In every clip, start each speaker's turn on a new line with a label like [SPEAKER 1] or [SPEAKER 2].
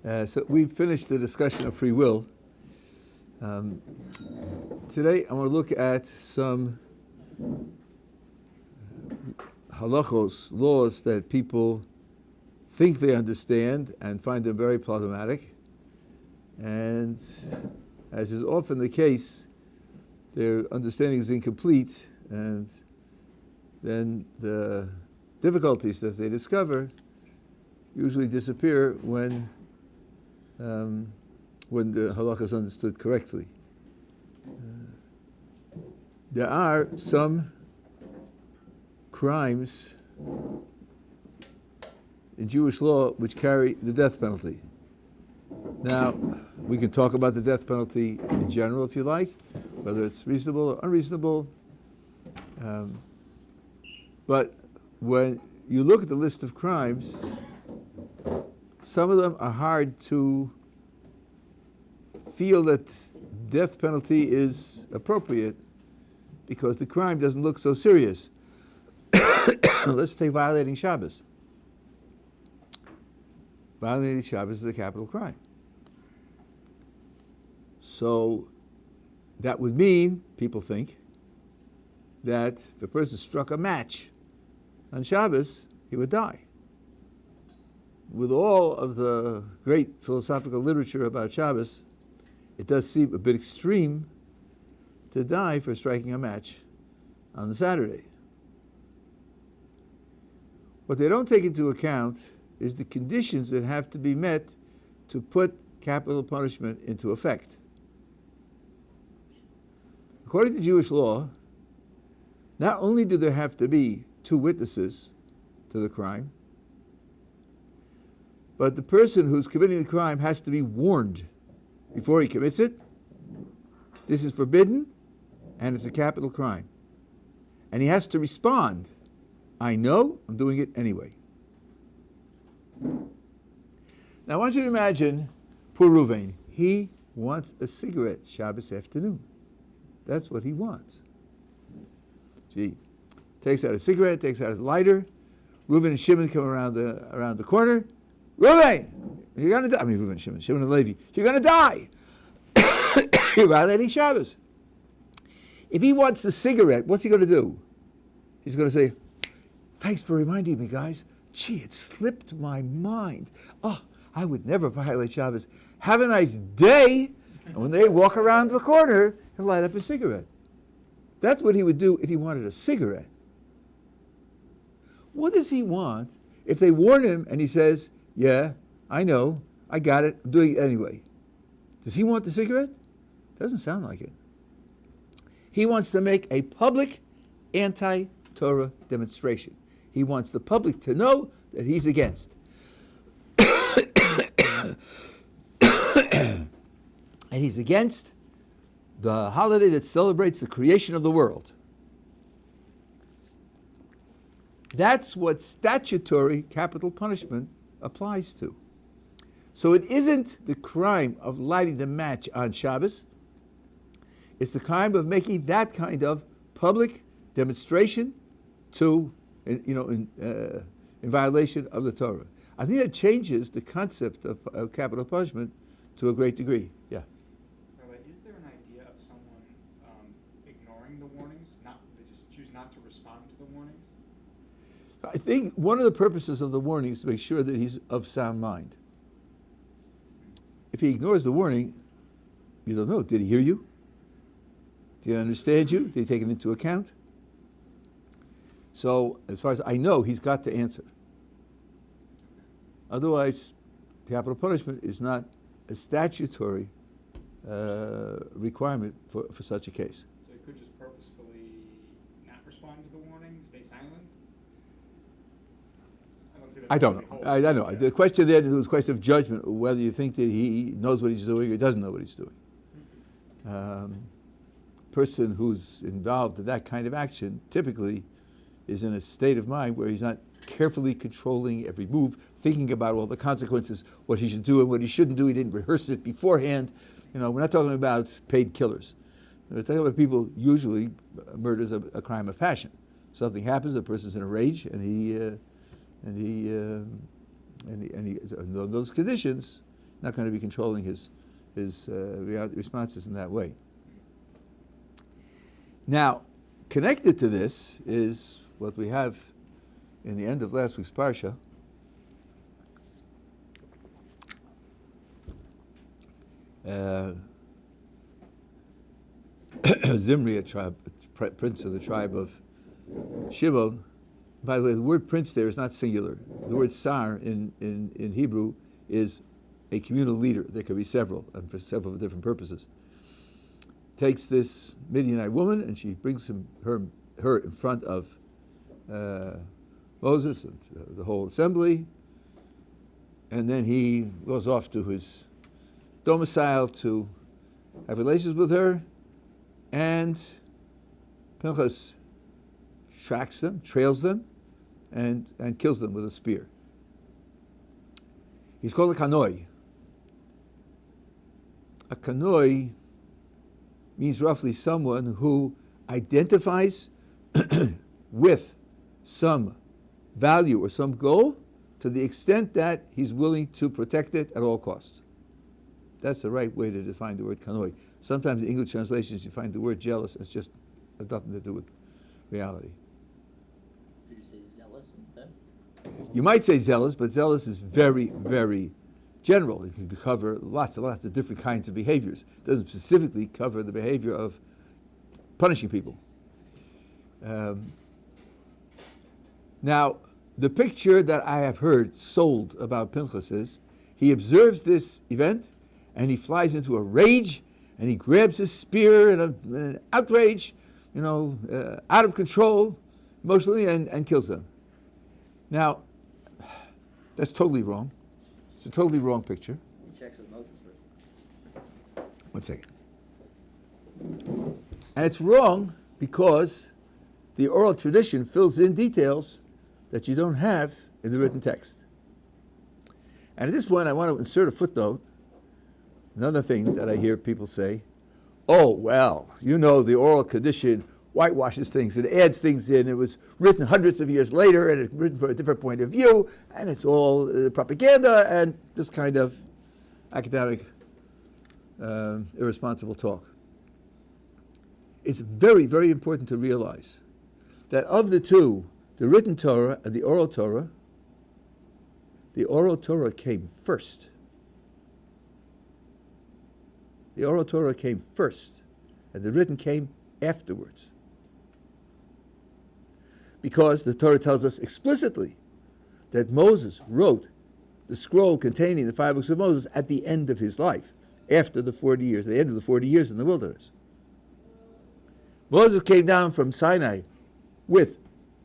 [SPEAKER 1] So we've finished the discussion of free will. Today I want to look at some halachos, laws that people think they understand and find them very problematic. And as is often the case, their understanding is incomplete, and then the difficulties that they discover usually disappear when the halakha is understood correctly. There are some crimes in Jewish law which carry the death penalty. Now, we can talk about the death penalty in general if you like, whether it's reasonable or unreasonable. But when you look at the list of crimes, some of them are hard to feel that death penalty is appropriate because the crime doesn't look so serious. Let's take violating Shabbos. Violating Shabbos is a capital crime. So that would mean, people think, that if a person struck a match on Shabbos, he would die. With all of the great philosophical literature about Shabbos, it does seem a bit extreme to die for striking a match on the Saturday. What they don't take into account is the conditions that have to be met to put capital punishment into effect. According to Jewish law, not only do there have to be two witnesses to the crime, but the person who's committing the crime has to be warned before he commits it. This is forbidden, and it's a capital crime. And he has to respond, I know, I'm doing it anyway. Now I want you to imagine poor Reuven. He wants a cigarette Shabbos afternoon. That's what he wants. Gee, takes out a cigarette, takes out his lighter. Reuven and Shimon come around the corner. Reuven, you're going to die. I mean, Reuven and Shimon and Levi, you're going to die. You're violating Shabbos. If he wants the cigarette, what's he going to do? He's going to say, thanks for reminding me, guys. Gee, it slipped my mind. Oh, I would never violate Shabbos. Have a nice day. And when they walk around the corner, he'll light up a cigarette. That's what he would do if he wanted a cigarette. What does he want if they warn him and he says, yeah, I know, I got it, I'm doing it anyway? Does he want the cigarette? Doesn't sound like it. He wants to make a public anti-Torah demonstration. He wants the public to know that he's against. And he's against the holiday that celebrates the creation of the world. That's what statutory capital punishment applies to. So it isn't the crime of lighting the match on Shabbos. It's the crime of making that kind of public demonstration in violation of the Torah. I think that changes the concept of capital punishment to a great degree. Yeah.
[SPEAKER 2] Rabbi, is there an idea of someone ignoring the warnings? They just choose not to respond to the warnings?
[SPEAKER 1] I think one of the purposes of the warning is to make sure that he's of sound mind. If he ignores the warning, you don't know. Did he hear you? Did he understand you? Did he take it into account? So, as far as I know, he's got to answer. Otherwise, capital punishment is not a statutory requirement for such a case.
[SPEAKER 2] So he could just purposefully not respond to the warning, stay silent?
[SPEAKER 1] I don't know. I don't know. The question there is a question of judgment, whether you think that he knows what he's doing or doesn't know what he's doing. Person who's involved in that kind of action typically is in a state of mind where he's not carefully controlling every move, thinking about all the consequences, what he should do and what he shouldn't do. He didn't rehearse it beforehand. We're not talking about paid killers. We're talking about people, usually murder's a crime of passion. Something happens, a person's in a rage, and in those conditions, not going to be controlling his responses in that way. Now, connected to this is what we have in the end of last week's parsha. Zimri, a prince of the tribe of Shimon. By the way, the word prince there is not singular. The word sar in Hebrew is a communal leader. There could be several, and for several different purposes. Takes this Midianite woman, and she brings her in front of Moses and the whole assembly, and then he goes off to his domicile to have relations with her, and Pinchas tracks them, trails them, and kills them with a spear. He's called a Kanoi. A Kanoi means roughly someone who identifies with some value or some goal to the extent that he's willing to protect it at all costs. That's the right way to define the word Kanoi. Sometimes in English translations you find the word jealous. It just has nothing to do with reality.
[SPEAKER 3] Did you say zealous instead?
[SPEAKER 1] You might say zealous, but zealous is very, very general. It can cover lots and lots of different kinds of behaviors. It doesn't specifically cover the behavior of punishing people. Now, the picture that I have heard sold about Pinchas is he observes this event and he flies into a rage and he grabs his spear in an outrage, out of control emotionally and kills them. Now, that's totally wrong. It's a totally wrong picture.
[SPEAKER 3] He checks with Moses first.
[SPEAKER 1] 1 second. And it's wrong because the oral tradition fills in details that you don't have in the written text. And at this point, I want to insert a footnote. Another thing that I hear people say, oh, well, the oral tradition whitewashes things, it adds things in, it was written hundreds of years later, and it's written for a different point of view, and it's all propaganda and this kind of academic, irresponsible talk. It's very, very important to realize that of the two, the written Torah and the oral Torah came first. The oral Torah came first, and the written came afterwards. Because the Torah tells us explicitly that Moses wrote the scroll containing the 5 books of Moses at the end of his life, after the 40 years, the end of the 40 years in the wilderness. Moses came down from Sinai with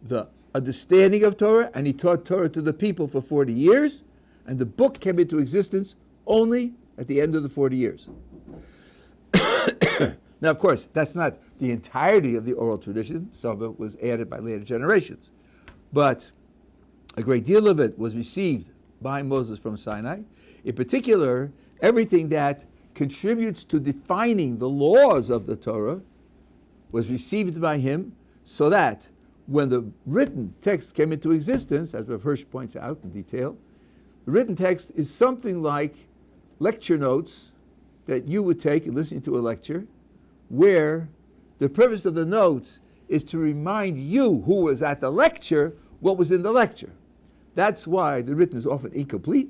[SPEAKER 1] the understanding of Torah, and he taught Torah to the people for 40 years, and the book came into existence only at the end of the 40 years. Now, of course, that's not the entirety of the oral tradition. Some of it was added by later generations. But a great deal of it was received by Moses from Sinai. In particular, everything that contributes to defining the laws of the Torah was received by him, so that when the written text came into existence, as Rav Hirsch points out in detail, the written text is something like lecture notes that you would take in listening to a lecture, where the purpose of the notes is to remind you who was at the lecture what was in the lecture. That's why the written is often incomplete.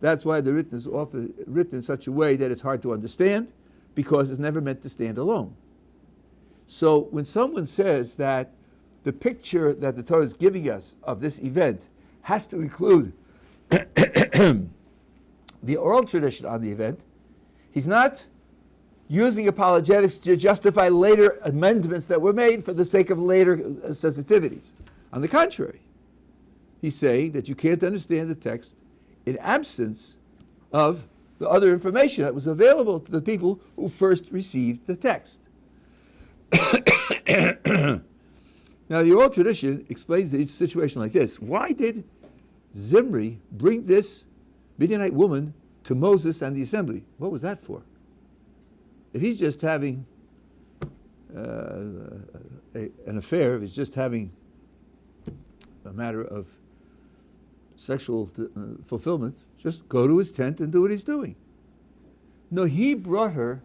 [SPEAKER 1] That's why the written is often written in such a way that it's hard to understand, because it's never meant to stand alone. So when someone says that the picture that the Torah is giving us of this event has to include the oral tradition on the event, he's not using apologetics to justify later amendments that were made for the sake of later sensitivities. On the contrary, he's saying that you can't understand the text in absence of the other information that was available to the people who first received the text. Now, the oral tradition explains the situation like this. Why did Zimri bring this Midianite woman to Moses and the assembly? What was that for? If he's just having an affair, if he's just having a matter of sexual fulfillment, just go to his tent and do what he's doing. No, he brought her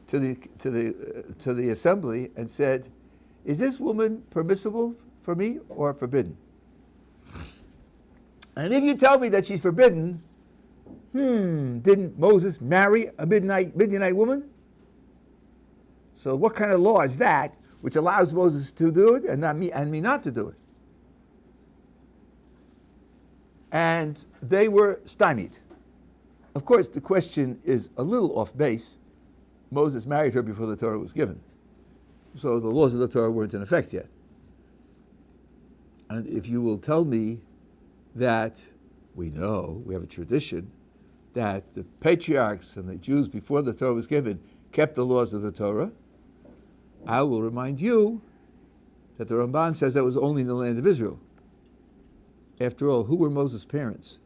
[SPEAKER 1] to the assembly and said, "Is this woman permissible for me or forbidden? And if you tell me that she's forbidden, didn't Moses marry a Midianite woman? So what kind of law is that which allows Moses to do it and me not to do it?" And they were stymied. Of course, the question is a little off base. Moses married her before the Torah was given. So the laws of the Torah weren't in effect yet. And if you will tell me that we have a tradition, that the patriarchs and the Jews before the Torah was given kept the laws of the Torah, I will remind you that the Ramban says that was only in the land of Israel. After all, who were Moses' parents?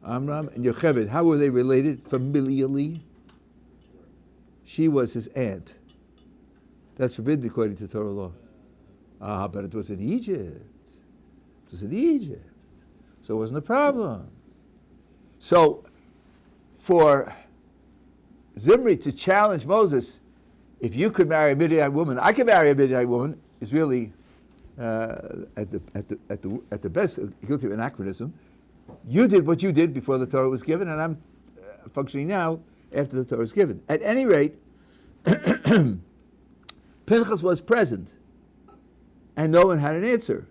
[SPEAKER 1] Amram and Yocheved. How were they related familially? She was his aunt. That's forbidden according to Torah law. But it was in Egypt. It was in Egypt. So it wasn't a problem. So for Zimri to challenge Moses, if you could marry a Midianite woman, I could marry a Midianite woman, is really at the best guilty of anachronism. You did what you did before the Torah was given, and I'm functioning now after the Torah was given. At any rate, Pinchas was present, and no one had an answer.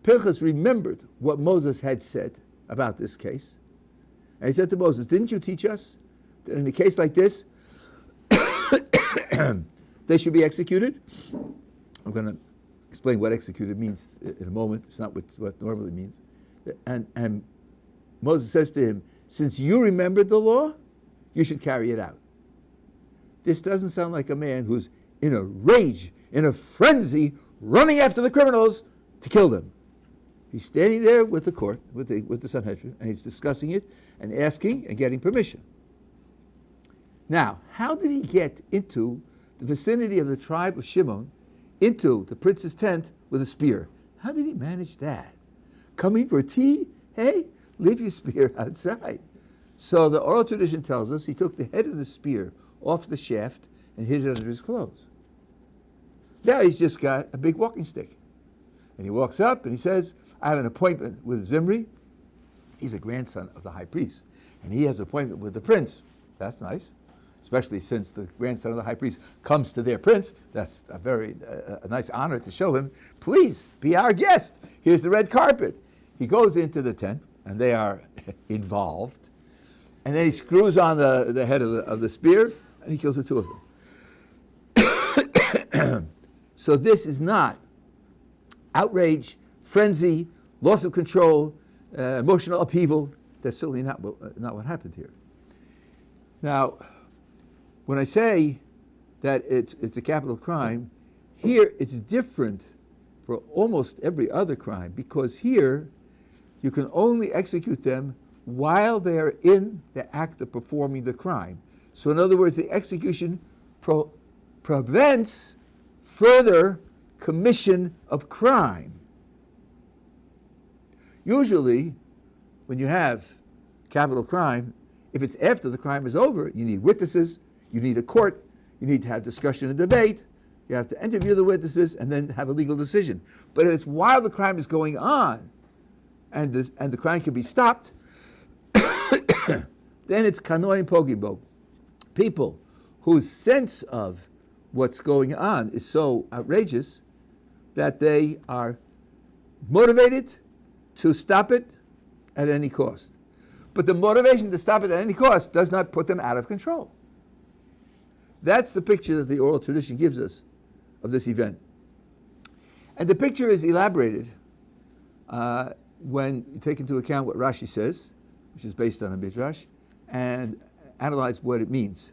[SPEAKER 1] Pinchas remembered what Moses had said about this case, and he said to Moses, "Didn't you teach us that in a case like this, they should be executed?" I'm going to explain what executed means in a moment. It's not what normally means. And Moses says to him, "Since you remembered the law, you should carry it out." This doesn't sound like a man who's in a rage, in a frenzy, running after the criminals to kill them. He's standing there with the court, with the Sanhedrin, and he's discussing it and asking and getting permission. Now, how did he get into the vicinity of the tribe of Shimon, into the prince's tent with a spear? How did he manage that? Coming for tea? Hey, leave your spear outside. So the oral tradition tells us he took the head of the spear off the shaft and hid it under his clothes. Now he's just got a big walking stick. And he walks up and he says, "I have an appointment with Zimri." He's a grandson of the high priest. And he has an appointment with the prince. That's nice. Especially since the grandson of the high priest comes to their prince. That's a nice honor to show him. "Please, be our guest. Here's the red carpet." He goes into the tent, and they are involved. And then he screws on the head of the spear, and he kills the two of them. So this is not outrage, frenzy, loss of control, emotional upheaval. That's certainly not what happened here. Now, when I say that it's a capital crime, here it's different for almost every other crime, because here you can only execute them while they are in the act of performing the crime. So in other words, the execution prevents further commission of crime. Usually, when you have capital crime, if it's after the crime is over, you need witnesses, you need a court, you need to have discussion and debate, you have to interview the witnesses and then have a legal decision. But if it's while the crime is going on and the crime can be stopped, then it's Kanoi and Pogimbo. People whose sense of what's going on is so outrageous that they are motivated to stop it at any cost. But the motivation to stop it at any cost does not put them out of control. That's the picture that the oral tradition gives us of this event. And the picture is elaborated when you take into account what Rashi says, which is based on a midrash, and analyze what it means.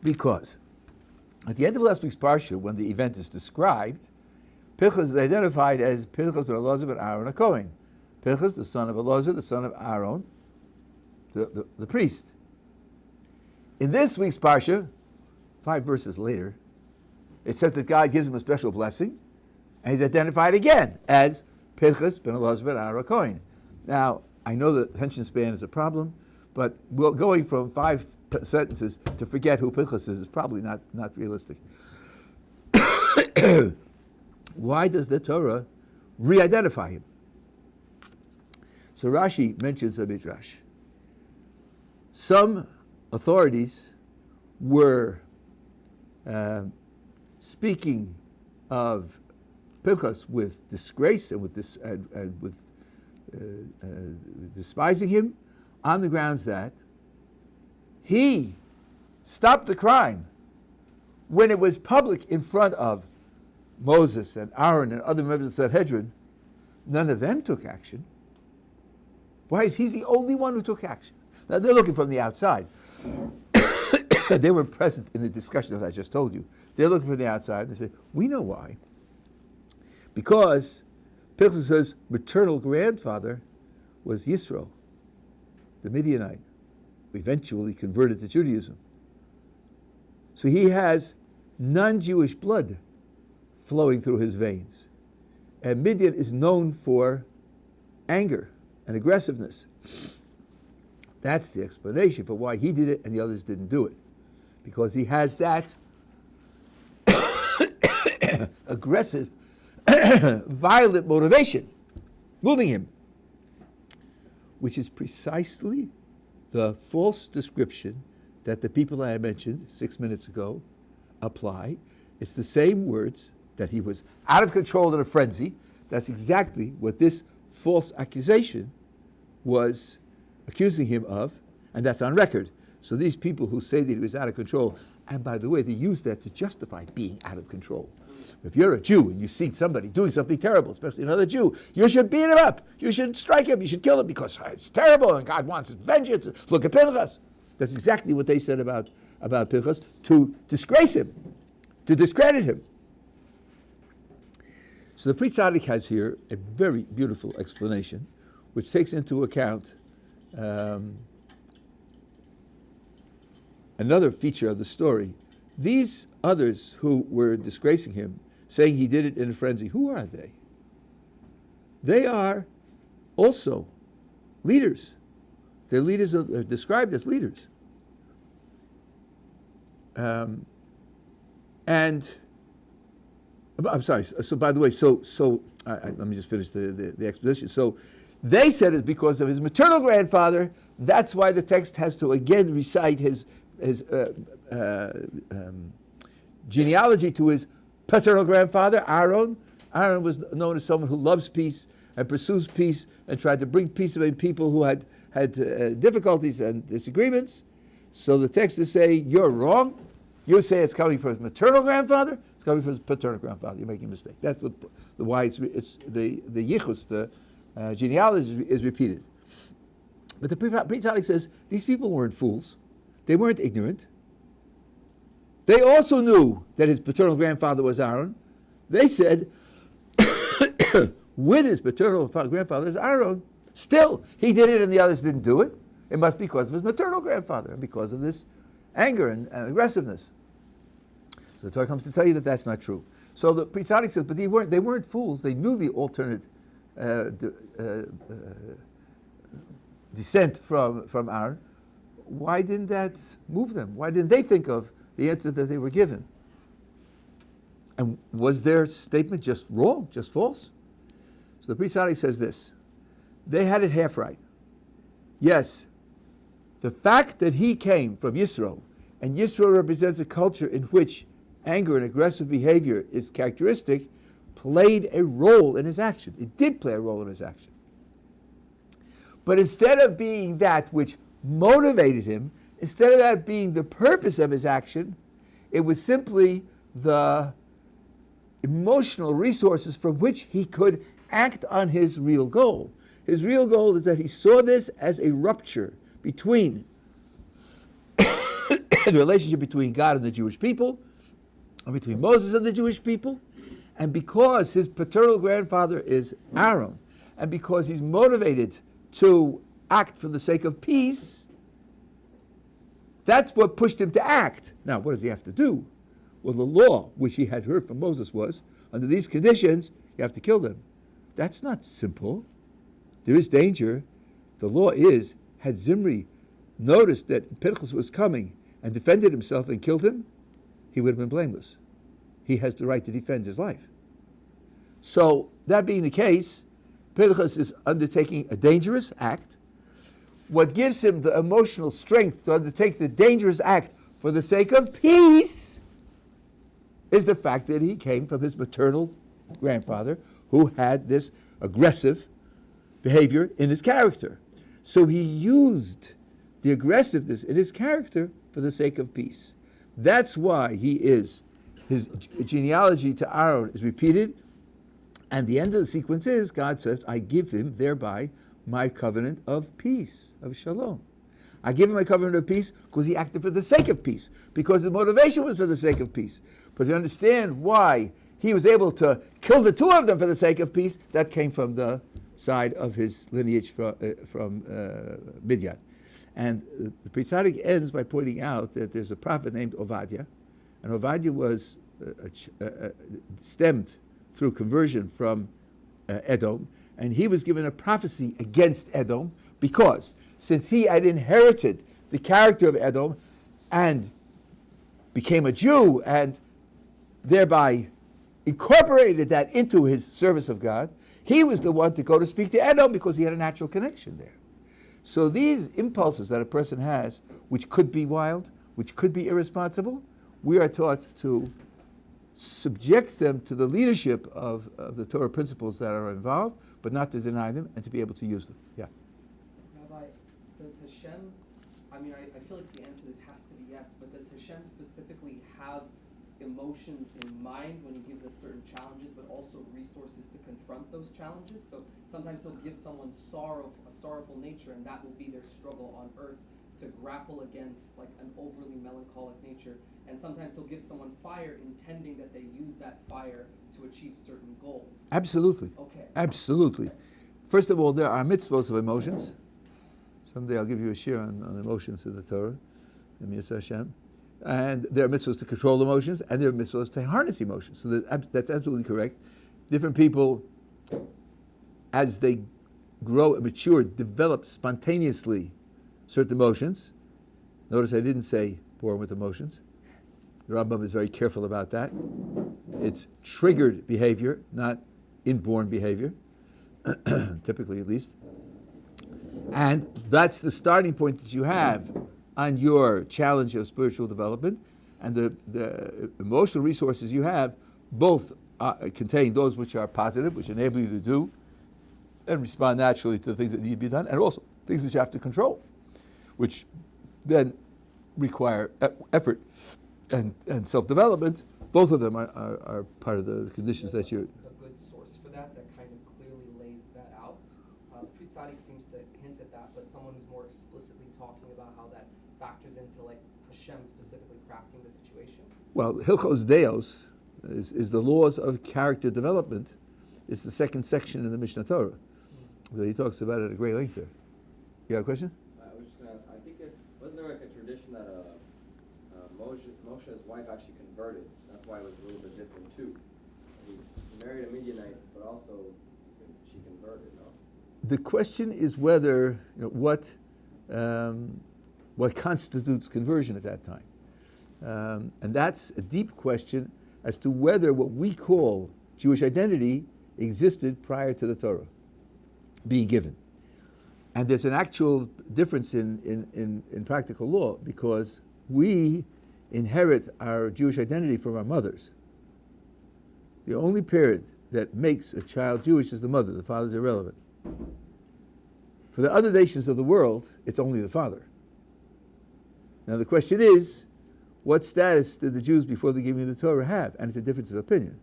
[SPEAKER 1] Because at the end of last week's parsha, when the event is described, Pinchas is identified as Pinchas ben Elazar ben Aaron a Kohen. Pinchas, the son of Elazar, the son of Aaron, the priest. In this week's parsha, 5 verses later, it says that God gives him a special blessing, And he's identified again as Pinchas ben Elazar ben Aaron Cohen. Now, I know that attention span is a problem, but going from 5 sentences to forget who Pinchas is probably not realistic. Why does the Torah re-identify him? So Rashi mentions a midrash. Some authorities were speaking of Pinchas with disgrace and with despising him on the grounds that he stopped the crime when it was public in front of Moses and Aaron and other members of the Sanhedrin. None of them took action. Why is he's the only one who took action? Now they're looking from the outside. They were present in the discussion that I just told you. They're looking from the outside and they say, we know why. Because Pinchas' maternal grandfather was Yisro, the Midianite, who eventually converted to Judaism. So he has non-Jewish blood flowing through his veins. And Midian is known for anger and aggressiveness. That's the explanation for why he did it and the others didn't do it. Because he has that aggressive, violent motivation moving him, which is precisely the false description that the people I mentioned 6 minutes ago apply. It's the same words, that he was out of control in a frenzy. That's exactly what this false accusation was accusing him of, and that's on record. So these people who say that he was out of control, and by the way, they use that to justify being out of control. If you're a Jew and you see somebody doing something terrible, especially another Jew, you should beat him up. You should strike him. You should kill him because it's terrible and God wants vengeance. Look at Pinchas. That's exactly what they said about Pinchas, to disgrace him, to discredit him. So the Pri Tzaddik has here a very beautiful explanation, which takes into account another feature of the story. These others who were disgracing him, saying he did it in a frenzy, who are they? They are also leaders. They're leaders, they're described as leaders. And I'm sorry. So by the way, let me just finish the exposition. So they said it's because of his maternal grandfather. That's why the text has to again recite his genealogy to his paternal grandfather, Aaron. Aaron was known as someone who loves peace and pursues peace and tried to bring peace between people who had difficulties and disagreements. So the text is saying, you're wrong. You say it's coming from his maternal grandfather. It's coming from his paternal grandfather. You're making a mistake. That's what why it's the yichus, the genealogy is repeated. But the Pri Tzaddik says these people weren't fools. They weren't ignorant. They also knew that his paternal grandfather was Aaron. They said, with his paternal grandfather is Aaron. Still, he did it and the others didn't do it. It must be because of his maternal grandfather and because of this anger and aggressiveness. So the Torah comes to tell you that that's not true. So the Pri Tzaddik says, but they weren't fools. They knew the alternate descent from Aaron. Why didn't that move them? Why didn't they think of the answer that they were given? And was their statement just wrong, just false? So the Pri Tzaddik says this. They had it half right. Yes, the fact that he came from Yisro, and Yisro represents a culture in which anger and aggressive behavior is characteristic, played a role in his action. It did play a role in his action. But instead of being that which motivated him, instead of that being the purpose of his action, it was simply the emotional resources from which he could act on his real goal. His real goal is that he saw this as a rupture between the relationship between God and the Jewish people, or between Moses and the Jewish people, and because his paternal grandfather is Aaron, and because he's motivated to act for the sake of peace, that's what pushed him to act. Now, what does he have to do? Well, the law, which he had heard from Moses, was, under these conditions, you have to kill them. That's not simple. There is danger. The law is, had Zimri noticed that Pinchas was coming and defended himself and killed him, he would have been blameless. He has the right to defend his life. So, that being the case, Pinchas is undertaking a dangerous act. What gives him the emotional strength to undertake the dangerous act for the sake of peace is the fact that he came from his maternal grandfather who had this aggressive behavior in his character. So he used the aggressiveness in his character for the sake of peace. That's why his genealogy to Aaron is repeated, and the end of the sequence is, God says, I give him thereby my covenant of peace, of shalom. I give him my covenant of peace because he acted for the sake of peace, because the motivation was for the sake of peace. But to understand why he was able to kill the two of them for the sake of peace, that came from the side of his lineage from Midian. And the Pri Tzaddik ends by pointing out that there's a prophet named Vadia, and Vadia was stemmed through conversion from Edom, and he was given a prophecy against Edom because since he had inherited the character of Edom and became a Jew and thereby incorporated that into his service of God, he was the one to go to speak to Edom because he had a natural connection there. So these impulses that a person has, which could be wild, which could be irresponsible, we are taught to subject them to the leadership of the Torah principles that are involved, but not to deny them and to be able to use them. Yeah.
[SPEAKER 4] Rabbi, does Hashem, I mean, I feel like the answer to this has to be yes, but does Hashem specifically have emotions in mind when he gives us certain challenges, but also resources to confront those challenges? So sometimes he'll give someone a sorrowful nature, and that will be their struggle on earth to grapple against like an overly melancholic nature. And sometimes he'll give someone fire, intending that they use that fire to achieve certain goals.
[SPEAKER 1] Absolutely.
[SPEAKER 4] Okay.
[SPEAKER 1] Absolutely.
[SPEAKER 4] Okay.
[SPEAKER 1] First of all, there are mitzvahs of emotions. Someday I'll give you a shir on emotions in the Torah, in Yisrael Hashem. And there are mitzvahs to control emotions, and there are mitzvahs to harness emotions. So that's absolutely correct. Different people, as they grow and mature, develop spontaneously certain emotions. Notice I didn't say born with emotions. The Rambam is very careful about that. It's triggered behavior, not inborn behavior, typically at least. And that's the starting point that you have on your challenge of spiritual development. And the emotional resources you have both contain those which are positive, which enable you to do and respond naturally to the things that need to be done, and also things that you have to control, which then require effort and self-development. Both of them are part of the conditions that you're...
[SPEAKER 4] A good source for that kind of clearly lays that out. The Pri Tzaddik seems to hint at that, but someone who's more explicitly talking about how that factors into like Hashem specifically crafting the situation.
[SPEAKER 1] Well, Hilchos Deos is the laws of character development. It's the second section in the Mishnah Torah. So he talks about it at great length there. You got a question?
[SPEAKER 5] I was just going to ask, I think wasn't there like a tradition that Moshe's wife actually converted? That's why it was a little bit different too. He married a Midianite, but also she converted, no?
[SPEAKER 1] The question is whether, what constitutes conversion at that time. And that's a deep question as to whether what we call Jewish identity existed prior to the Torah being given. And there's an actual difference in practical law, because we inherit our Jewish identity from our mothers. The only parent that makes a child Jewish is the mother. The father is irrelevant. For the other nations of the world, it's only the father. Now the question is, what status did the Jews before the giving of the Torah have? And it's a difference of opinion.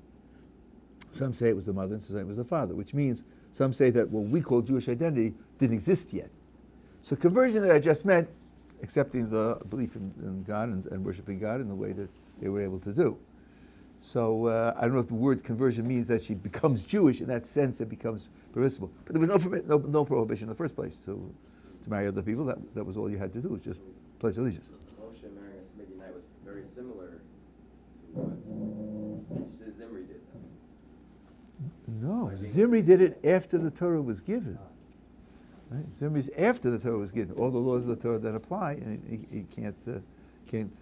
[SPEAKER 1] Some say it was the mother, and some say it was the father, which means some say that what we call Jewish identity didn't exist yet. So conversion that I just meant, accepting the belief in God and worshiping God in the way that they were able to do. So I don't know if the word conversion means that she becomes Jewish. In that sense, it becomes permissible. But there was no prohibition in the first place to marry other people. That was all you had to do, was just pledge allegiance.
[SPEAKER 5] Moshe marrying a Midianite was very similar to what Zimri did.
[SPEAKER 1] No, Zimri did it after the Torah was given. Right? Zimri's after the Torah was given. All the laws of the Torah that apply, and he can't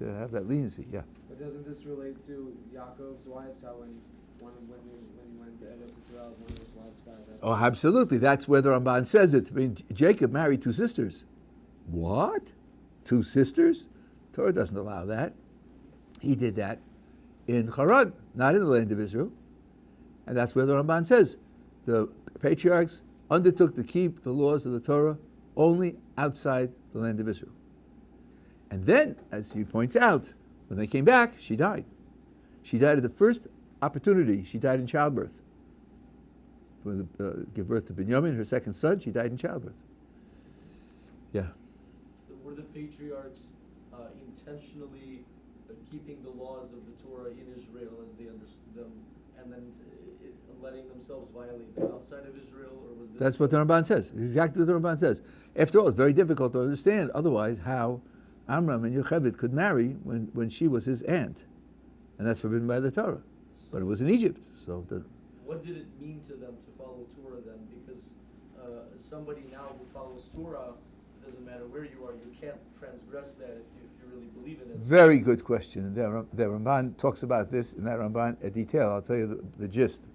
[SPEAKER 1] have that leniency. Yeah.
[SPEAKER 6] But doesn't this relate to Yaakov's wives? How when he went to Eretz Israel, one of his wives died.
[SPEAKER 1] Oh, absolutely. That's where the Ramban says it. I mean, Jacob married 2 sisters. What? 2 sisters? Torah doesn't allow that. He did that in Haran, not in the land of Israel. And that's where the Ramban says the patriarchs undertook to keep the laws of the Torah only outside the land of Israel. And then, as he points out, when they came back, she died. She died at the first opportunity. She died in childbirth. When give birth to Binyamin, her second son, she died in childbirth. Yeah.
[SPEAKER 7] Were the patriarchs intentionally keeping the laws of the Torah in Israel as they understood them, and then letting themselves violate them outside of Israel, or was this?
[SPEAKER 1] That's what the Ramban says. Exactly what the Ramban says. After all, it's very difficult to understand. Otherwise, how Amram and Yocheved could marry when she was his aunt, and that's forbidden by the Torah. But it was in Egypt, so.
[SPEAKER 7] What did it mean to them to follow Tura then? Because somebody now who follows Tura, it doesn't matter where you are, you can't transgress that if you really believe in it.
[SPEAKER 1] Very good question. And the Ramban talks about this in that Ramban in detail. I'll tell you the gist.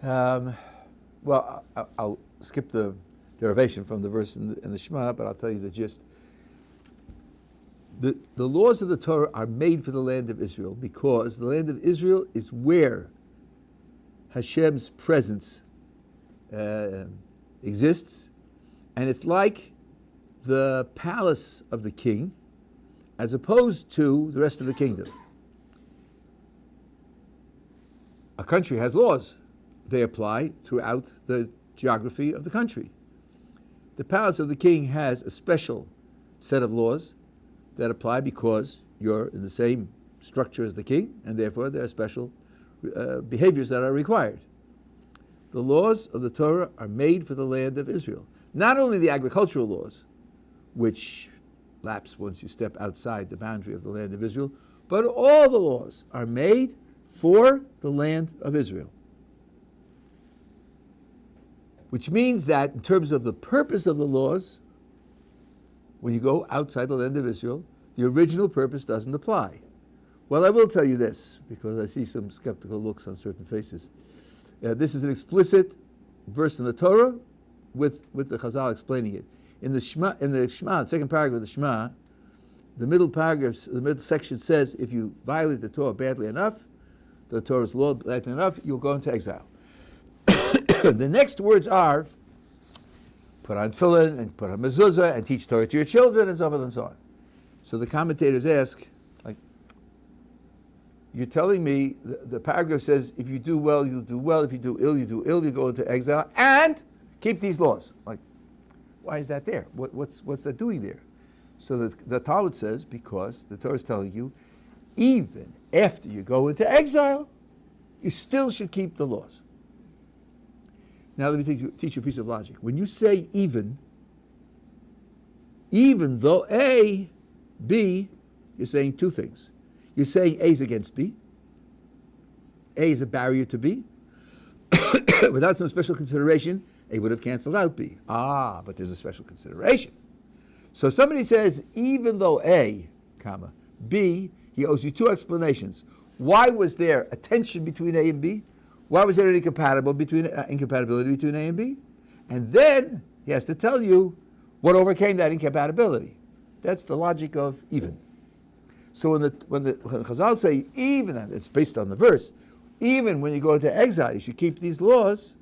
[SPEAKER 1] Well, I'll skip the derivation from the verse in the Shema, but I'll tell you the gist. The laws of the Torah are made for the land of Israel because the land of Israel is where Hashem's presence exists, and it's like the palace of the king as opposed to the rest of the kingdom. A country has laws. They apply throughout the geography of the country. The palace of the king has a special set of laws that apply because you're in the same structure as the king, and therefore there are special behaviors that are required. The laws of the Torah are made for the land of Israel. Not only the agricultural laws, which lapse once you step outside the boundary of the land of Israel, but all the laws are made for the land of Israel. Which means that in terms of the purpose of the laws, when you go outside the land of Israel, the original purpose doesn't apply. Well, I will tell you this, because I see some skeptical looks on certain faces. This is an explicit verse in the Torah with the Chazal explaining it. In the Shema, the second paragraph of the Shema, the middle paragraph, the middle section says, if you violate the Torah badly enough, the Torah's law badly enough, you'll go into exile. The next words are, put on tefillin and put on mezuzah and teach Torah to your children and so forth and so on. So the commentators ask, like, you're telling me the paragraph says if you do well, you'll do well. If you do ill, you go into exile and keep these laws. Like, why is that there? What's that doing there? So the Talmud says because the Torah is telling you, even after you go into exile, you still should keep the laws. Now let me teach you a piece of logic. When you say even though A, B, you're saying 2 things. You're saying A is against B. A is a barrier to B. Without some special consideration, A would have canceled out B. But there's a special consideration. So somebody says, even though A, comma, B, he owes you 2 explanations. Why was there a tension between A and B? Why was there an incompatibility between A and B? And then he has to tell you what overcame that incompatibility. That's the logic of even. So when the Chazal say even, and it's based on the verse, even when you go into exile, you should keep these laws.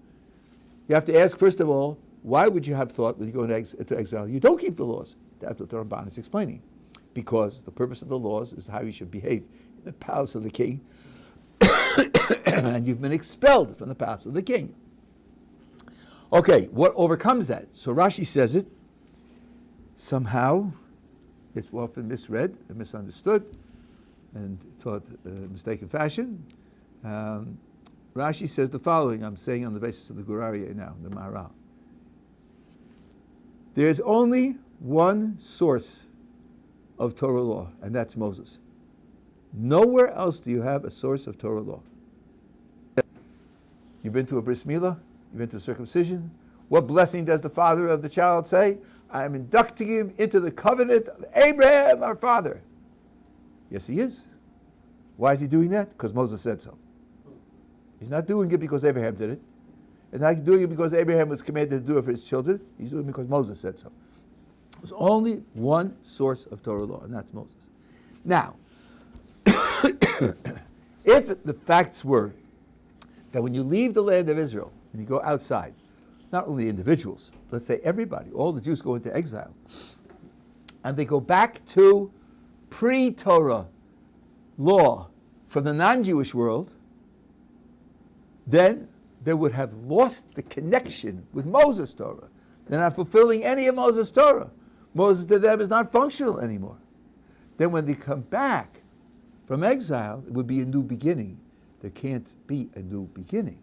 [SPEAKER 1] You have to ask, first of all, why would you have thought when you go into exile, you don't keep the laws? That's what the Ramban is explaining. Because the purpose of the laws is how you should behave in the palace of the king. And you've been expelled from the palace of the king. Okay, what overcomes that? So Rashi says it. Somehow, it's often misread and misunderstood and taught in mistaken fashion. Rashi says the following, I'm saying on the basis of the Gurariya now, the Maharal. There's only one source of Torah law, and that's Moses. Nowhere else do you have a source of Torah law. You've been to a bris milah, you've been to circumcision. What blessing does the father of the child say? I am inducting him into the covenant of Abraham, our father. Yes, he is. Why is he doing that? Because Moses said so. He's not doing it because Abraham did it. He's not doing it because Abraham was commanded to do it for his children. He's doing it because Moses said so. There's only one source of Torah law, and that's Moses. Now, if the facts were that when you leave the land of Israel and you go outside, not only individuals, let's say everybody, all the Jews go into exile, and they go back to pre-Torah law for the non-Jewish world, then they would have lost the connection with Moses' Torah. They're not fulfilling any of Moses' Torah. Moses to them is not functional anymore. Then when they come back from exile, it would be a new beginning. There can't be a new beginning.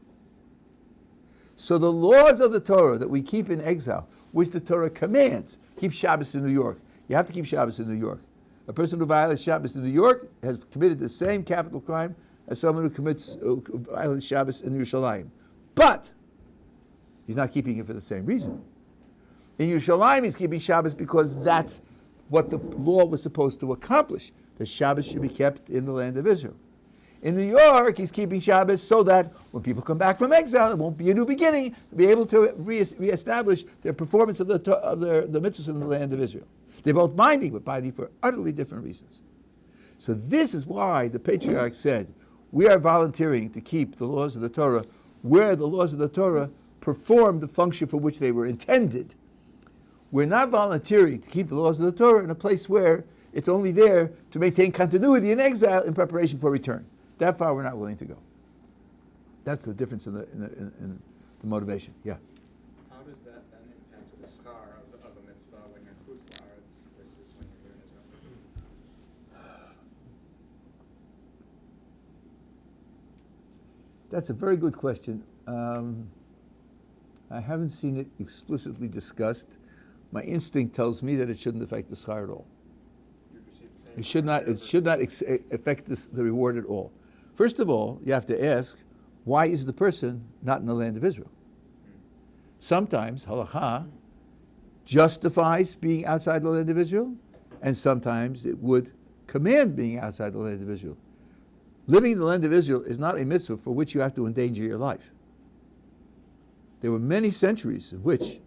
[SPEAKER 1] So the laws of the Torah that we keep in exile, which the Torah commands, keep Shabbos in New York. You have to keep Shabbos in New York. A person who violates Shabbos in New York has committed the same capital crime as someone who violates Shabbos in Yerushalayim. But he's not keeping it for the same reason. In Yerushalayim, he's keeping Shabbos because that's what the law was supposed to accomplish. The Shabbos should be kept in the land of Israel. In New York, he's keeping Shabbos so that when people come back from exile, it won't be a new beginning. They'll be able to reestablish their performance of the mitzvahs in the land of Israel. They're both binding, but binding for utterly different reasons. So this is why the patriarch said, we are volunteering to keep the laws of the Torah where the laws of the Torah perform the function for which they were intended. We're not volunteering to keep the laws of the Torah in a place where it's only there to maintain continuity in exile in preparation for return. That far we're not willing to go. That's the difference in the motivation. Yeah.
[SPEAKER 2] How does that then impact the schar of a mitzvah when you're chutz la'aretz versus when you're here in Israel?
[SPEAKER 1] That's a very good question. I haven't seen it explicitly discussed. My instinct tells me that it shouldn't affect the schar at all.
[SPEAKER 2] You receive the same
[SPEAKER 1] It should not. It should not affect the reward at all. First of all, you have to ask, why is the person not in the land of Israel? Sometimes halakha justifies being outside the land of Israel, and sometimes it would command being outside the land of Israel. Living in the land of Israel is not a mitzvah for which you have to endanger your life. There were many centuries in which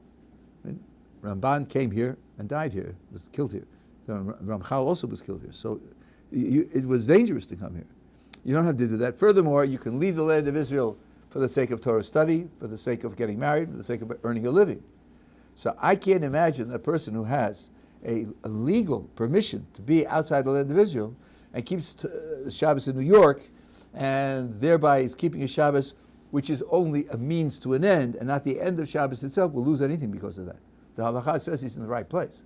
[SPEAKER 1] Ramban came here and died here, was killed here. So Ramchal also was killed here. So it was dangerous to come here. You don't have to do that. Furthermore, you can leave the land of Israel for the sake of Torah study, for the sake of getting married, for the sake of earning a living. So I can't imagine a person who has a legal permission to be outside the land of Israel and keeps Shabbos in New York, and thereby is keeping a Shabbos which is only a means to an end and not the end of Shabbos itself, will lose anything because of that. The halakha says he's in the right place.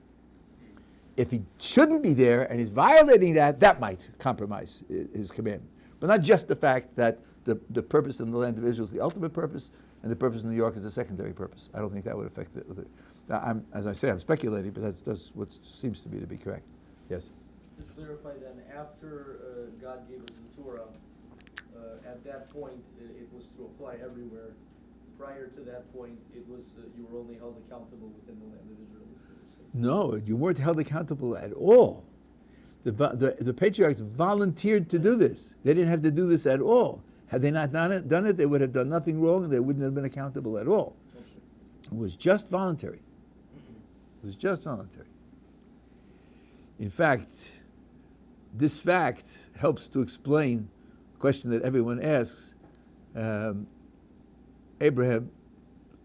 [SPEAKER 1] If he shouldn't be there and he's violating that, that might compromise his commandment. But not just the fact that the purpose in the land of Israel is the ultimate purpose and the purpose in New York is a secondary purpose. I don't think that would affect it. As I say, I'm speculating, but that's what seems to me to be correct. Yes?
[SPEAKER 7] To clarify then, after God gave us the Torah, at that point it was to apply everywhere. Prior to that point, it was you were only held accountable within the land of Israel.
[SPEAKER 1] No, you weren't held accountable at all. The patriarchs volunteered to do this. They didn't have to do this at all. Had they not done it, they would have done nothing wrong and they wouldn't have been accountable at all. It was just voluntary. It was just voluntary. In fact, this fact helps to explain a question that everyone asks. Abraham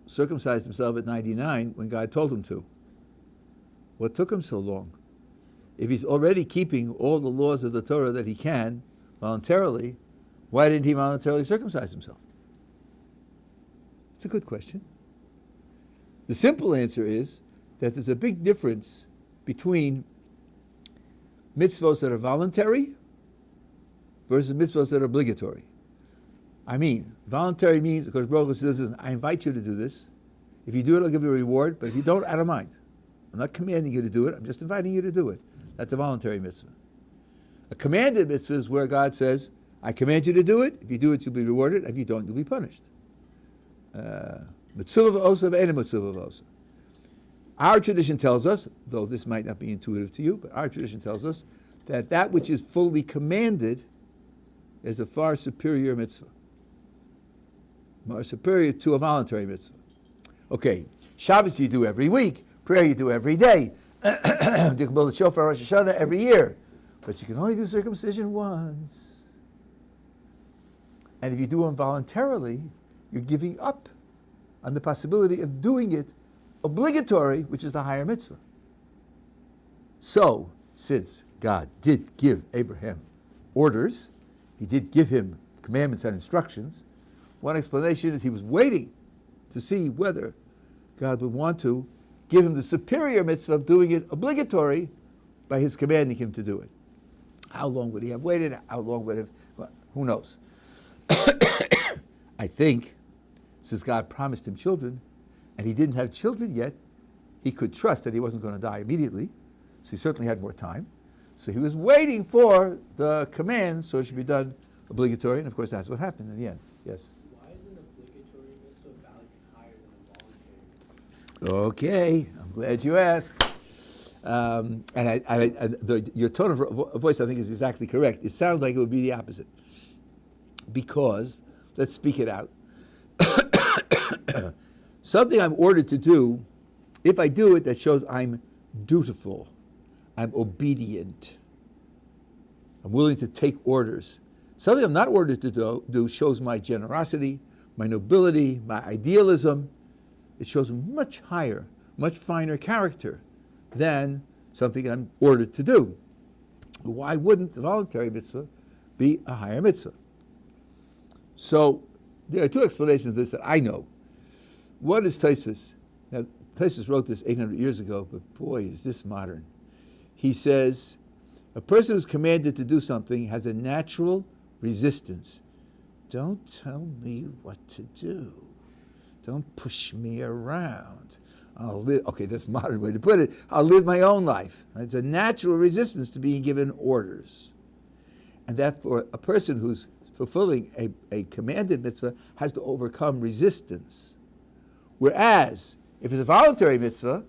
[SPEAKER 1] circumcised himself at 99 when God told him to. What took him so long? If he's already keeping all the laws of the Torah that he can voluntarily, why didn't he voluntarily circumcise himself? It's a good question. The simple answer is that there's a big difference between mitzvos that are voluntary versus mitzvos that are obligatory. I mean, voluntary means, because Baruch Hu says, I invite you to do this. If you do it, I'll give you a reward, but if you don't, I don't mind. I'm not commanding you to do it, I'm just inviting you to do it. That's a voluntary mitzvah. A commanded mitzvah is where God says, I command you to do it. If you do it, you'll be rewarded. If you don't, you'll be punished. Mitzvah v'osa v'ena mitzvah v'osa. Our tradition tells us, though this might not be intuitive to you, but our tradition tells us that that which is fully commanded is a far superior mitzvah. More superior to a voluntary mitzvah. Okay, Shabbos you do every week. Prayer you do every day. You can blow the shofar Rosh Hashanah every year. But you can only do circumcision once. And if you do it voluntarily, you're giving up on the possibility of doing it obligatory, which is the higher mitzvah. So, since God did give Abraham orders, he did give him commandments and instructions, one explanation is he was waiting to see whether God would want to give him the superior mitzvah of doing it obligatory by his commanding him to do it. How long would he have waited? How long would have, who knows? I think, since God promised him children, and he didn't have children yet, he could trust that he wasn't going to die immediately, so he certainly had more time. So he was waiting for the command, so it should be done obligatory, and of course that's what happened in the end. Yes?
[SPEAKER 8] Why is an obligatory mitzvah valued higher than a voluntary mitzvah?
[SPEAKER 1] Okay, I'm glad you asked. Your tone of voice, I think, is exactly correct. It sounds like it would be the opposite. Because, let's speak it out. Something I'm ordered to do, if I do it, that shows I'm dutiful, I'm obedient, I'm willing to take orders. Something I'm not ordered to do shows my generosity, my nobility, my idealism. It shows much higher, much finer character than something I'm ordered to do. Why wouldn't the voluntary mitzvah be a higher mitzvah? So there are two explanations of this that I know. One is Tosfos. Now, Tosfos wrote this 800 years ago, but boy, is this modern. He says, a person who's commanded to do something has a natural resistance. Don't tell me what to do. Don't push me around. I'll live, okay, that's a modern way to put it. I'll live my own life. It's a natural resistance to being given orders. And that for a person who's fulfilling a commanded mitzvah has to overcome resistance. Whereas, if it's a voluntary mitzvah,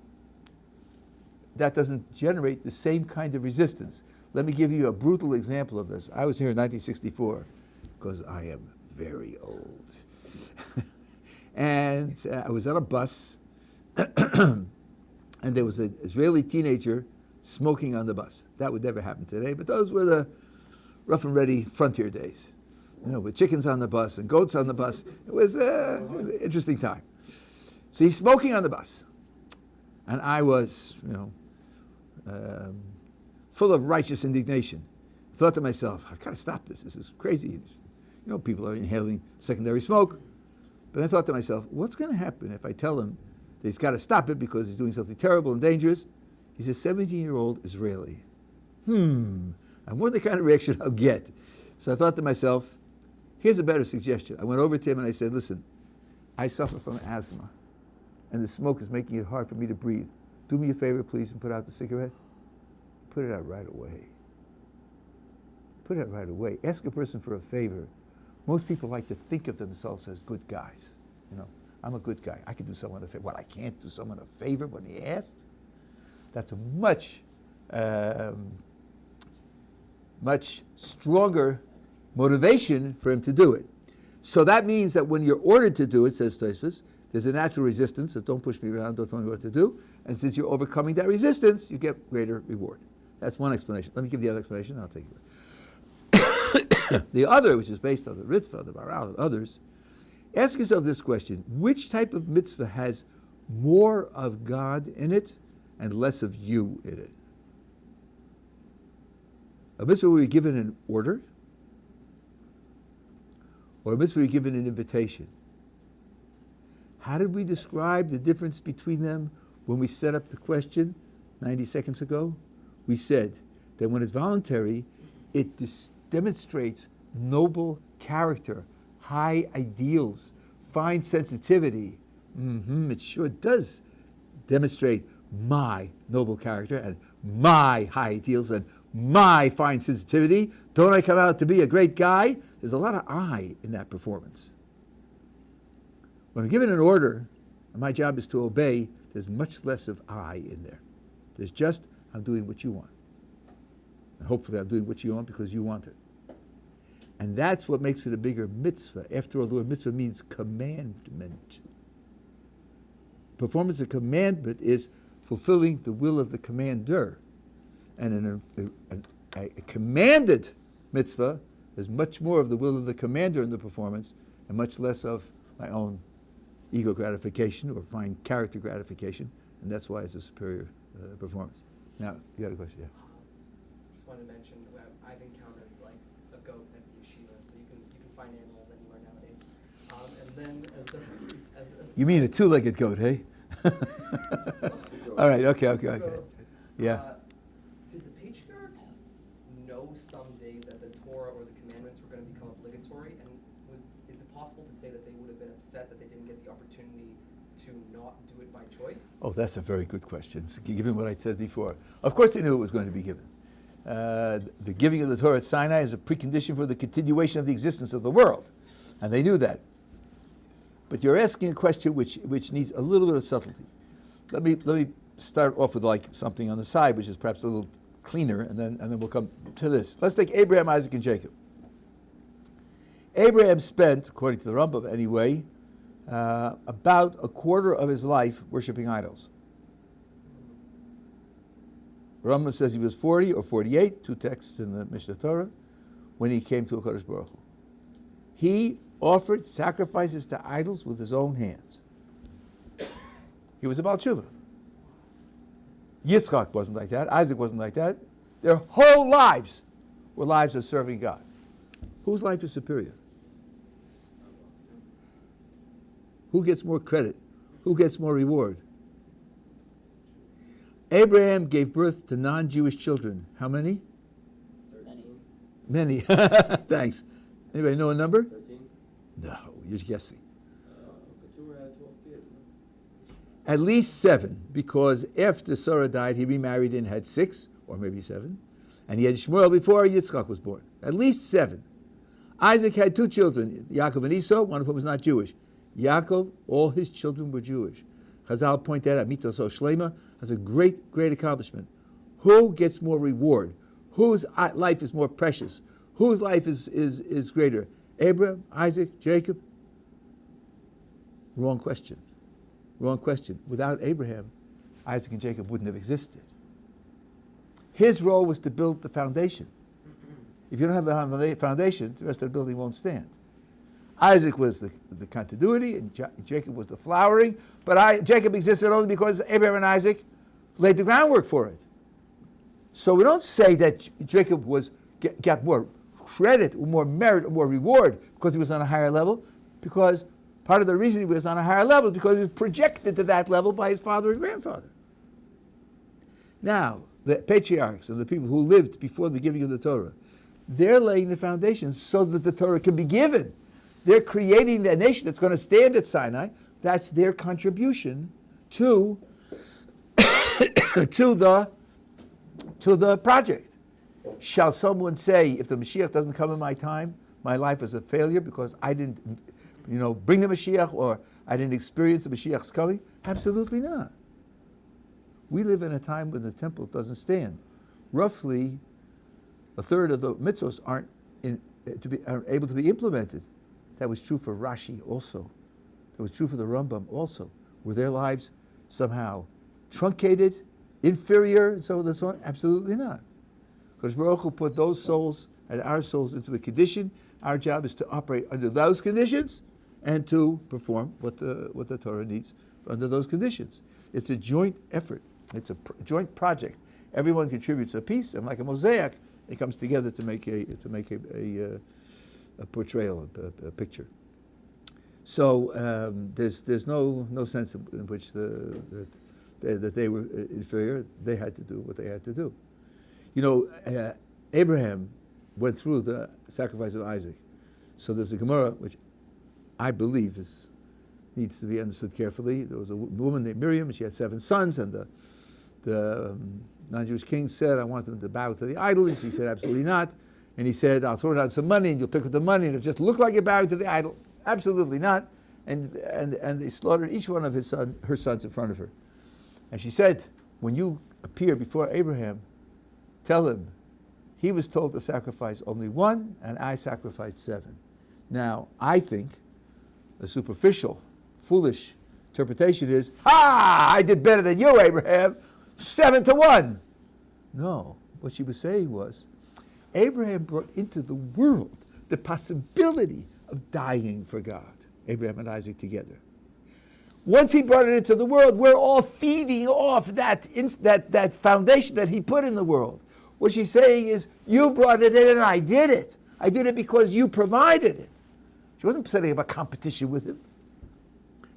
[SPEAKER 1] that doesn't generate the same kind of resistance. Let me give you a brutal example of this. I was here in 1964, because I am very old. And I was on a bus, and there was an Israeli teenager smoking on the bus. That would never happen today, but those were the rough and ready frontier days. You know, with chickens on the bus and goats on the bus. It was an interesting time. So he's smoking on the bus. And I was, full of righteous indignation. Thought to myself, I've got to stop this. This is crazy. People are inhaling secondary smoke. But I thought to myself, what's going to happen if I tell him that he's got to stop it because he's doing something terrible and dangerous? He's a 17-year-old Israeli. I wonder the kind of reaction I'll get. So I thought to myself, here's a better suggestion. I went over to him and I said, listen, I suffer from asthma, and the smoke is making it hard for me to breathe. Do me a favor, please, and put out the cigarette. Put it out right away. Put it out right away. Ask a person for a favor. Most people like to think of themselves as good guys. I'm a good guy. I can do someone a favor. What, I can't do someone a favor when he asks? That's a much stronger motivation for him to do it. So that means that when you're ordered to do it, says Tosfos, there's a natural resistance, so don't push me around, don't tell me what to do. And since you're overcoming that resistance, you get greater reward. That's one explanation. Let me give the other explanation, I'll take it. The other, which is based on the Ritva, the Baral, and others, ask yourself this question: which type of mitzvah has more of God in it and less of you in it? A mitzvah where you're given an order, or a mitzvah where you're given an invitation? How did we describe the difference between them when we set up the question 90 seconds ago? We said that when it's voluntary, it demonstrates noble character, high ideals, fine sensitivity. It sure does demonstrate my noble character and my high ideals and my fine sensitivity? Don't I come out to be a great guy? There's a lot of I in that performance. When I'm given an order, and my job is to obey, there's much less of I in there. There's just, I'm doing what you want. And hopefully I'm doing what you want because you want it. And that's what makes it a bigger mitzvah. After all, the word mitzvah means commandment. Performance of commandment is fulfilling the will of the commander. And a commanded mitzvah is much more of the will of the commander in the performance and much less of my own ego gratification or fine character gratification. And that's why it's a superior performance. Now, you got a question? Yeah.
[SPEAKER 4] Just wanted to mention, I've encountered like a goat at the yeshiva, so you can find animals anywhere nowadays. And then as
[SPEAKER 1] You mean a two-legged goat, hey? All right, okay.
[SPEAKER 4] So,
[SPEAKER 1] Yeah.
[SPEAKER 4] Did the patriarchs know someday that the Torah or the commandments were going to become obligatory? And is it possible to say that they would have been upset that they didn't get the opportunity to not do it by choice?
[SPEAKER 1] Oh, that's a very good question, given what I said before. Of course they knew it was going to be given. The giving of the Torah at Sinai is a precondition for the continuation of the existence of the world. And they knew that. But you're asking a question which needs a little bit of subtlety. Let me start off with like something on the side, which is perhaps a little cleaner, and then we'll come to this. Let's take Abraham, Isaac, and Jacob. Abraham spent, according to the Rambam anyway, about a quarter of his life worshiping idols. Rambam says he was 40 or 48, two texts in the Mishnah Torah, when he came to HaKadosh Baruch Hu. He offered sacrifices to idols with his own hands. He was a Baal Tshuva. Yitzchak wasn't like that. Isaac wasn't like that. Their whole lives were lives of serving God. Whose life is superior? Who gets more credit? Who gets more reward? Abraham gave birth to non-Jewish children. How many?
[SPEAKER 3] 13.
[SPEAKER 1] Many. Thanks. Anybody know a number?
[SPEAKER 5] 13?
[SPEAKER 1] No, you're guessing.
[SPEAKER 5] Tura had 12 kids.
[SPEAKER 1] At least 7, because after Sarah died, he remarried and had 6, or maybe 7. And he had Shmuel before Yitzchak was born. At least 7. Isaac had 2 children, Yaakov and Esau, one of whom was not Jewish. Yaakov, all his children were Jewish. Chazal point that out, Mitoso Shlema, has a great accomplishment. Who gets more reward? Whose life is more precious? Whose life is greater? Abraham, Isaac, Jacob? Wrong question. Wrong question. Without Abraham, Isaac and Jacob wouldn't have existed. His role was to build the foundation. If you don't have a foundation, the rest of the building won't stand. Isaac was the continuity, and Jacob was the flowering. But Jacob existed only because Abraham and Isaac laid the groundwork for it. So we don't say that Jacob got more credit, or more merit, or more reward because he was on a higher level. Because part of the reason he was on a higher level is because he was projected to that level by his father and grandfather. Now, the patriarchs and the people who lived before the giving of the Torah, they're laying the foundation so that the Torah can be given. They're creating that nation that's going to stand at Sinai. That's their contribution to the project. Shall someone say, if the Mashiach doesn't come in my time, my life is a failure because I didn't, bring the Mashiach, or I didn't experience the Mashiach's coming? Absolutely not. We live in a time when the temple doesn't stand. Roughly a third of the mitzvos aren't able to be implemented. That was true for Rashi also. That was true for the Rambam also. Were their lives somehow truncated, inferior, and so on and so on? Absolutely not. Because Baruch Hu put those souls and our souls into a condition. Our job is to operate under those conditions and to perform what the Torah needs under those conditions. It's a joint effort. It's a joint project. Everyone contributes a piece, and like a mosaic, it comes together to make a portrayal, a picture. So there's no sense in which that they were inferior. They had to do what they had to do. Abraham went through the sacrifice of Isaac. So there's a Gemara which I believe needs to be understood carefully. There was a woman named Miriam, and she had 7 sons, and the non-Jewish king said, I want them to bow to the idols. He said, absolutely not. And he said, I'll throw down some money and you'll pick up the money and it'll just look like you're bowing to the idol. Absolutely not. And they slaughtered each one of her sons in front of her. And she said, when you appear before Abraham, tell him he was told to sacrifice only one and I sacrificed 7. Now, I think the superficial, foolish interpretation is, I did better than you, Abraham, 7-1. No, what she was saying was, Abraham brought into the world the possibility of dying for God. Abraham and Isaac together. Once he brought it into the world, we're all feeding off that foundation that he put in the world. What she's saying is, you brought it in and I did it. I did it because you provided it. She wasn't setting up a competition with him.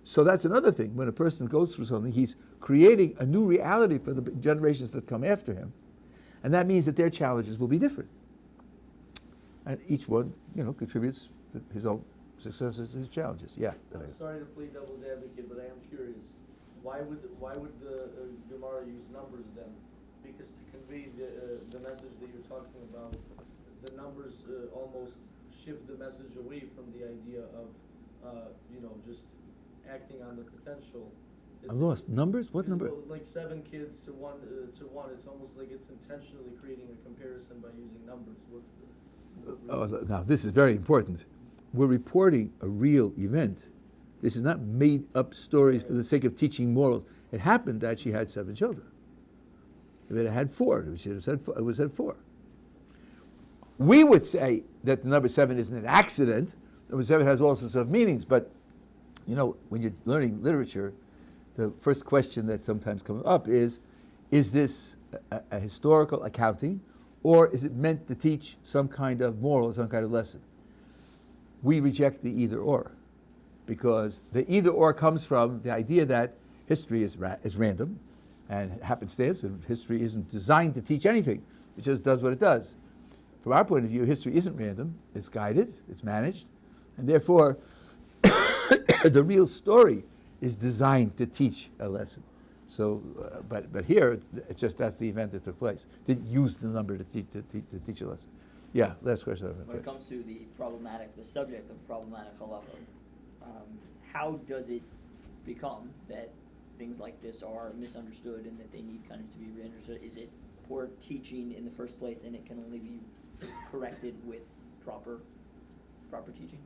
[SPEAKER 1] So that's another thing. When a person goes through something, he's creating a new reality for the generations that come after him. And that means that their challenges will be different. And each one, contributes his own successes to his challenges. Yeah.
[SPEAKER 7] I'm sorry to play devil's advocate, but I am curious. Why would the Gemara use numbers then? Because to convey the message that you're talking about, the numbers almost shift the message away from the idea of, just acting on the potential.
[SPEAKER 1] I lost numbers. What number?
[SPEAKER 7] Like 7 kids to one. It's almost like it's intentionally creating a comparison by using numbers. What's the
[SPEAKER 1] Now this is very important. We're reporting a real event. This is not made up stories for the sake of teaching morals. It happened that she had 7 children. If it had 4, it was at 4. We would say that the number 7 isn't an accident. Number 7 has all sorts of meanings. But, when you're learning literature, the first question that sometimes comes up is this a historical accounting, or is it meant to teach some kind of moral, some kind of lesson? We reject the either or, because the either or comes from the idea that history is random and happenstance, and history isn't designed to teach anything. It just does what it does. From our point of view, history isn't random. It's guided, it's managed, and therefore the real story is designed to teach a lesson. So, but here, it's just that's the event that took place. Didn't use the number to teach a lesson. Yeah, last question.
[SPEAKER 3] When it comes to the subject of problematic halacha, how does it become that things like this are misunderstood and that they need kind of to be re-understood? Is it poor teaching in the first place and it can only be corrected with proper teaching?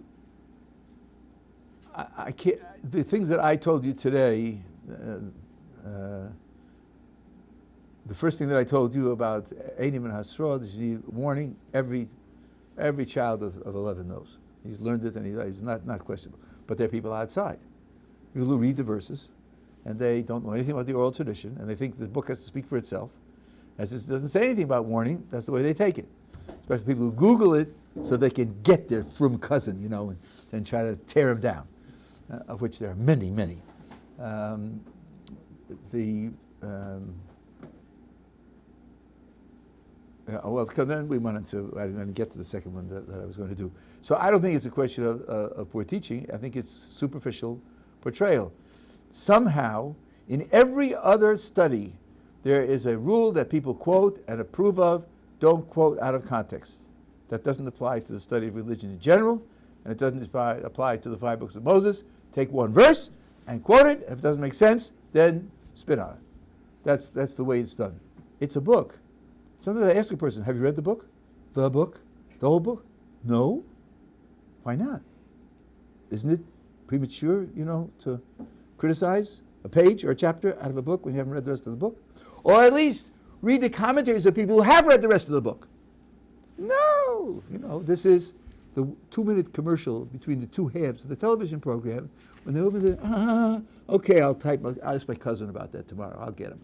[SPEAKER 1] I can't. The things that I told you today, the first thing that I told you about Einim and Hasrod is you need warning. Every child of 11 knows. He's learned it and he's not questionable. But there are people outside, people who read the verses, and they don't know anything about the oral tradition, and they think the book has to speak for itself. As it doesn't say anything about warning, that's the way they take it. Especially people who Google it so they can get their frum cousin, and try to tear him down, of which there are many, many. Then we went into, I didn't get to the second one that I was going to do. So I don't think it's a question of poor teaching. I think it's superficial portrayal. Somehow, in every other study, there is a rule that people quote and approve of, don't quote out of context. That doesn't apply to the study of religion in general, and it doesn't apply to the 5 books of Moses. Take one verse and quote it. If it doesn't make sense, then spit on it. That's the way it's done. It's a book. Sometimes I ask a person, have you read the book? The book? The whole book? No. Why not? Isn't it premature, to criticize a page or a chapter out of a book when you haven't read the rest of the book? Or at least read the commentaries of people who have read the rest of the book. No. This is the 2-minute commercial between the 2 halves of the television program when they open it, okay, I'll ask my cousin about that tomorrow. I'll get him.